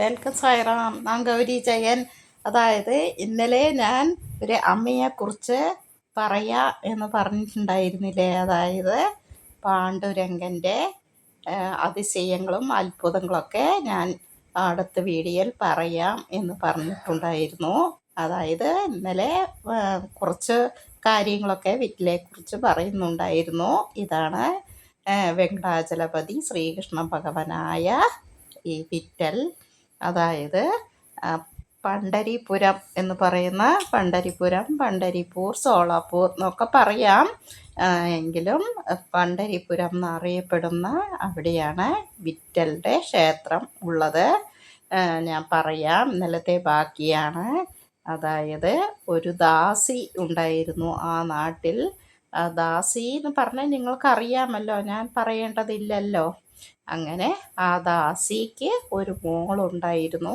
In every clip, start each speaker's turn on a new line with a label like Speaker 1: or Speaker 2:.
Speaker 1: Welcome Sairam. ഞാൻ ഗൗരി ജയൻ. അതായത് ഇന്നലെ ഞാൻ ഒരു അമ്മയെക്കുറിച്ച് പറയാ എന്ന് പറഞ്ഞിട്ടുണ്ടായിരുന്നില്ലേ? അതായത് പാണ്ഡുരംഗൻ്റെ അതിശയങ്ങളും അത്ഭുതങ്ങളൊക്കെ ഞാൻ അടുത്ത വീഡിയോയിൽ പറയാം എന്ന് പറഞ്ഞിട്ടുണ്ടായിരുന്നു. അതായത് ഇന്നലെ കുറച്ച് കാര്യങ്ങളൊക്കെ വിറ്റിലെക്കുറിച്ച് പറയുന്നുണ്ടായിരുന്നു. ഇതാണ് വെങ്കടാചലപതി ശ്രീകൃഷ്ണ ഭഗവാനായ ഈ വിറ്റൽ. അതായത് പണ്ഡരിപുരം എന്ന് പറയുന്ന പണ്ഡരിപുരം, പണ്ഡരിപ്പൂർ, സോളാപ്പൂർ എന്നൊക്കെ പറയാം. എങ്കിലും പണ്ഡരിപുരം എന്നറിയപ്പെടുന്ന അവിടെയാണ് വിറ്റലിൻ്റെ ക്ഷേത്രം ഉള്ളത്. ഞാൻ പറയാം, ഇന്നലത്തെ ബാക്കിയാണ്. അതായത് ഒരു ദാസി ഉണ്ടായിരുന്നു ആ നാട്ടിൽ. ദാസി എന്ന് പറഞ്ഞാൽ നിങ്ങൾക്കറിയാമല്ലോ, ഞാൻ പറയേണ്ടതില്ലല്ലോ. അങ്ങനെ ആ ദാസിക്ക് ഒരു മോളുണ്ടായിരുന്നു.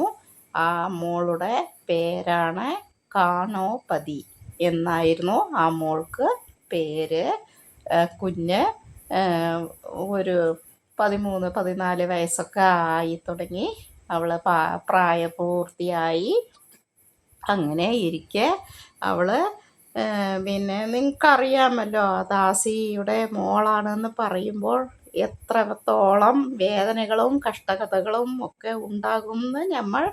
Speaker 1: ആ മോളുടെ പേരാണ് കാണോപതി എന്നായിരുന്നു ആ മോൾക്ക് പേര്. കുഞ്ഞ് ഒരു 13-14 വയസ്സൊക്കെ ആയി തുടങ്ങി. അവൾ പ്രായപൂർത്തിയായി. അങ്ങനെ ഇരിക്കെ അവൾ പിന്നെ നിങ്ങൾക്കറിയാമല്ലോ, ദാസിയുടെ മോളാണെന്ന് പറയുമ്പോൾ എത്രത്തോളം വേദനകളും കഷ്ടകഥകളും ഒക്കെ ഉണ്ടാകുമെന്ന് നമ്മൾ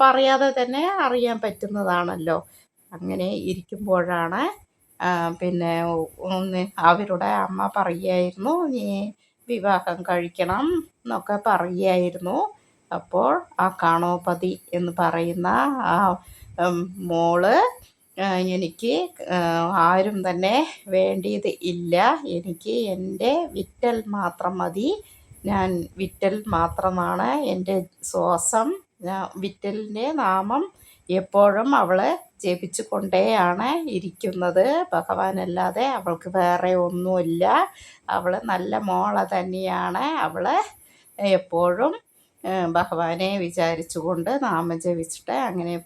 Speaker 1: പറയാതെ തന്നെ അറിയാൻ പറ്റുന്നതാണല്ലോ. അങ്ങനെ ഇരിക്കുമ്പോഴാണ് പിന്നെ അവരുടെ അമ്മ പറയുമായിരുന്നു, നീ വിവാഹം കഴിക്കണം എന്നൊക്കെ പറയുമായിരുന്നു. അപ്പോൾ ആ കാണോപതി എന്ന് പറയുന്ന ആ മോള്, എനിക്ക് ആരും തന്നെ വേണ്ടിയത് ഇല്ല, എനിക്ക് എൻ്റെ വിറ്റൽ മാത്രം മതി, ഞാൻ വിറ്റൽ മാത്രമാണ് എൻ്റെ ശ്വാസം, വിറ്റലിൻ്റെ നാമം എപ്പോഴും അവൾ ജപിച്ചു കൊണ്ടേയാണ് ഇരിക്കുന്നത്. ഭഗവാനല്ലാതെ അവൾക്ക് വേറെ ഒന്നുമില്ല. അവൾ നല്ല മോളെ തന്നെയാണ്. അവൾ എപ്പോഴും ഭഗവാനെ വിചാരിച്ചുകൊണ്ട് നാമം ജപിച്ചിട്ട് അങ്ങനെ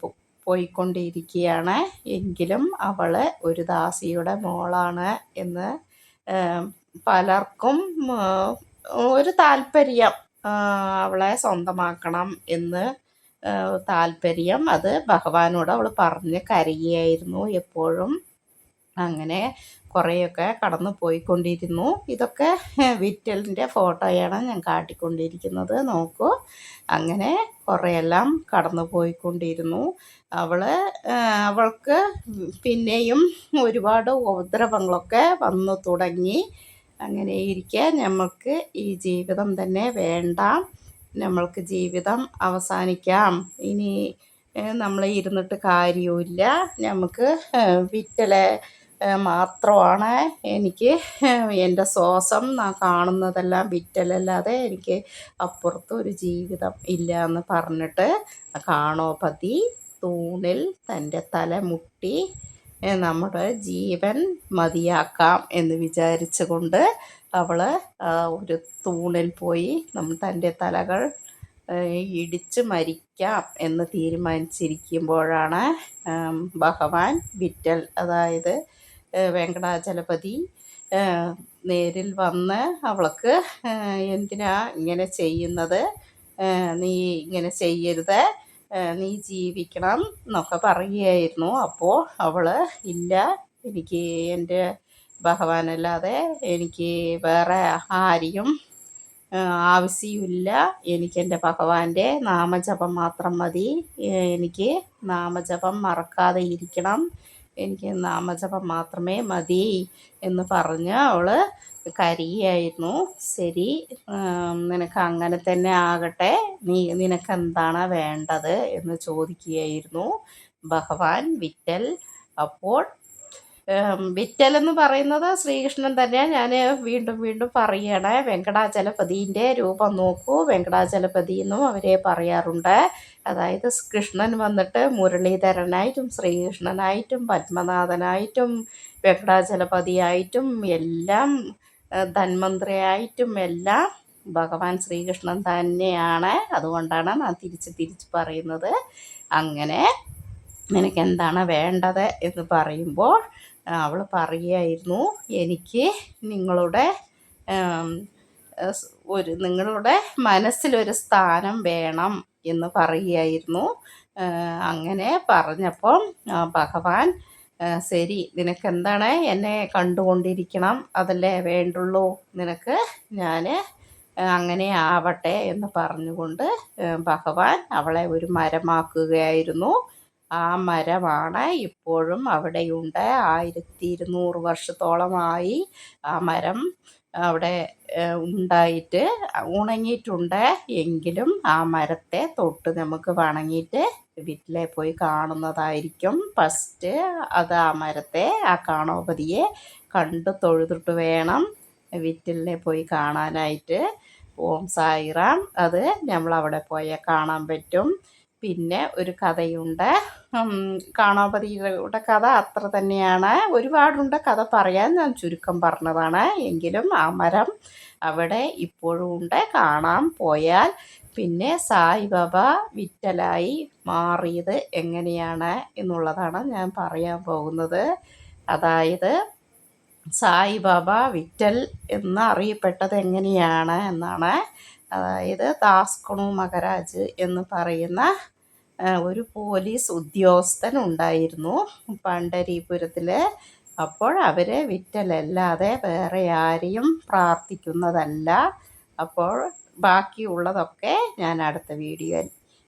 Speaker 1: പോയിക്കൊണ്ടിരിക്കുകയാണ്. എങ്കിലും അവൾ ഒരു ദാസിയുടെ മോളാണ് എന്ന് പലർക്കും ഒരു താല്പര്യം, അവളെ സ്വന്തമാക്കണം എന്ന് താല്പര്യം. അത് ഭഗവാനോട് അവൾ പറഞ്ഞ് കരയുകയായിരുന്നു എപ്പോഴും. അങ്ങനെ കുറേയൊക്കെ കടന്നു പോയിക്കൊണ്ടിരുന്നു. ഇതൊക്കെ വിറ്റലിൻ്റെ ഫോട്ടോയാണ് ഞാൻ കാട്ടിക്കൊണ്ടിരിക്കുന്നത്, നോക്കൂ. അങ്ങനെ കുറേയെല്ലാം കടന്നു പോയിക്കൊണ്ടിരുന്നു. അവൾക്ക് പിന്നെയും ഒരുപാട് ഉപദ്രവങ്ങളൊക്കെ വന്നു തുടങ്ങി. അങ്ങനെ ഇരിക്കെ നമ്മൾക്ക് ഈ ജീവിതം തന്നെ വേണ്ട, നമ്മൾക്ക് ജീവിതം അവസാനിക്കാം, ഇനി നമ്മൾ ഇരുന്നിട്ട് കാര്യമില്ല, നമുക്ക് വിറ്റലെ മാത്രമാണ് എനിക്ക്, എൻ്റെ ശ്വാസം കാണുന്നതെല്ലാം വിറ്റലല്ലാതെ എനിക്ക് അപ്പുറത്ത് ഒരു ജീവിതം ഇല്ല എന്ന് പറഞ്ഞിട്ട് കാണോപതി തൂണിൽ തൻ്റെ തല മുട്ടി നമ്മുടെ ജീവൻ മതിയാക്കാം എന്ന് വിചാരിച്ചുകൊണ്ട് അവൾ ഒരു തൂണിൽ പോയി തൻ്റെ തലകൾ ഇടിച്ച് മരിക്കാം എന്ന് തീരുമാനിച്ചിരിക്കുമ്പോഴാണ് ഭഗവാൻ വിറ്റൽ, അതായത് വെങ്കടാചലപതി നേരിൽ വന്ന് അവൾക്ക്, എന്തിനാ ഇങ്ങനെ ചെയ്യുന്നത്, നീ ഇങ്ങനെ ചെയ്യരുത്, നീ ജീവിക്കണം എന്നൊക്കെ പറയുകയായിരുന്നു. അപ്പോൾ അവൾ, ഇല്ല, എനിക്ക് എൻ്റെ ഭഗവാനല്ലാതെ എനിക്ക് വേറെ ആരെയും ആവശ്യമില്ല, എനിക്കെൻ്റെ ഭഗവാന്റെ നാമജപം മാത്രം മതി, എനിക്ക് നാമജപം മറക്കാതെ ഇരിക്കണം, എനിക്ക് നാമജപം മാത്രമേ മതി എന്ന് പറഞ്ഞ് അവൾ കരയുകയായിരുന്നു. ശരി, നിനക്ക് അങ്ങനെ തന്നെ ആകട്ടെ, നിനക്കെന്താണ് വേണ്ടത് എന്ന് ചോദിക്കുകയായിരുന്നു ഭഗവാൻ വിറ്റൽ. അപ്പോൾ വിറ്റൽ എന്ന് പറയുന്നത് ശ്രീകൃഷ്ണൻ തന്നെയാണ്. ഞാൻ വീണ്ടും വീണ്ടും പറയണേ, വെങ്കടാചലപതിൻ്റെ രൂപം നോക്കൂ. വെങ്കടാചലപതി എന്നും അവരെ പറയാറുണ്ട്. അതായത് കൃഷ്ണൻ വന്നിട്ട് മുരളീധരനായിട്ടും ശ്രീകൃഷ്ണനായിട്ടും പത്മനാഭനായിട്ടും വെങ്കടാചലപതിയായിട്ടും എല്ലാം ധന്വന്തരിയായിട്ടും എല്ലാം ഭഗവാൻ ശ്രീകൃഷ്ണൻ തന്നെയാണ്. അതുകൊണ്ടാണ് ഞാൻ തിരിച്ച് പറയുന്നത്. അങ്ങനെ നിനക്കെന്താണ് വേണ്ടത് എന്ന് പറയുമ്പോൾ അവൾ പറയുകയായിരുന്നു, എനിക്ക് നിങ്ങളുടെ നിങ്ങളുടെ മനസ്സിലൊരു സ്ഥാനം വേണം എന്ന് പറയുകയായിരുന്നു. അങ്ങനെ പറഞ്ഞപ്പം ഭഗവാൻ ശരി, നിനക്കെന്താണ്, എന്നെ കണ്ടുകൊണ്ടിരിക്കണം, അതല്ലേ വേണ്ടുള്ളൂ നിനക്ക്, ഞാൻ അങ്ങനെ ആവട്ടെ എന്ന് പറഞ്ഞുകൊണ്ട് ഭഗവാൻ അവളെ ഒരു മരമാക്കുകയായിരുന്നു. ആ മരമാണ് ഇപ്പോഴും അവിടെയുണ്ട്. 1200 വർഷത്തോളമായി ആ മരം അവിടെ ഉണ്ടായിട്ട് ഉണങ്ങിയിട്ടുണ്ട്. എങ്കിലും ആ മരത്തെ തൊട്ട് നമുക്ക് വണങ്ങിയിട്ട് വീട്ടിലെ പോയി കാണുന്നതായിരിക്കും. ഫസ്റ്റ് അത് ആ മരത്തെ, ആ കാണോപതിയെ കണ്ടു തൊഴുതിട്ട് വേണം വീട്ടിലെ പോയി കാണാനായിട്ട്. ഓം സായിറാം. അത് നമ്മളവിടെ പോയാൽ കാണാൻ പറ്റും. പിന്നെ ഒരു കഥയുണ്ട്. കാണാപതിയുടെ കഥ അത്ര തന്നെയാണ്. ഒരുപാടുണ്ട് കഥ പറയാൻ, ഞാൻ ചുരുക്കം പറഞ്ഞതാണ്. എങ്കിലും ആ മരം അവിടെ ഇപ്പോഴും ഉണ്ട്, കാണാൻ പോയാൽ. പിന്നെ സായിബാബ വിറ്റലായി മാറിയത് എങ്ങനെയാണ് എന്നുള്ളതാണ് ഞാൻ പറയാൻ പോകുന്നത്. അതായത് സായിബാബ വിറ്റൽ എന്ന് അറിയപ്പെട്ടത് എങ്ങനെയാണ് എന്നാണ്. അതായത് ദാസ്കണു മഹാരാജ് എന്ന് പറയുന്ന ഒരു പോലീസ് ഉദ്യോഗസ്ഥൻ ഉണ്ടായിരുന്നു പണ്ഡരീപുരത്തിൽ. അപ്പോൾ അവർ വിറ്റലല്ലാതെ വേറെ ആരെയും പ്രാർത്ഥിക്കുന്നതല്ല. അപ്പോൾ ബാക്കിയുള്ളതൊക്കെ ഞാൻ അടുത്ത വീഡിയോയിൽ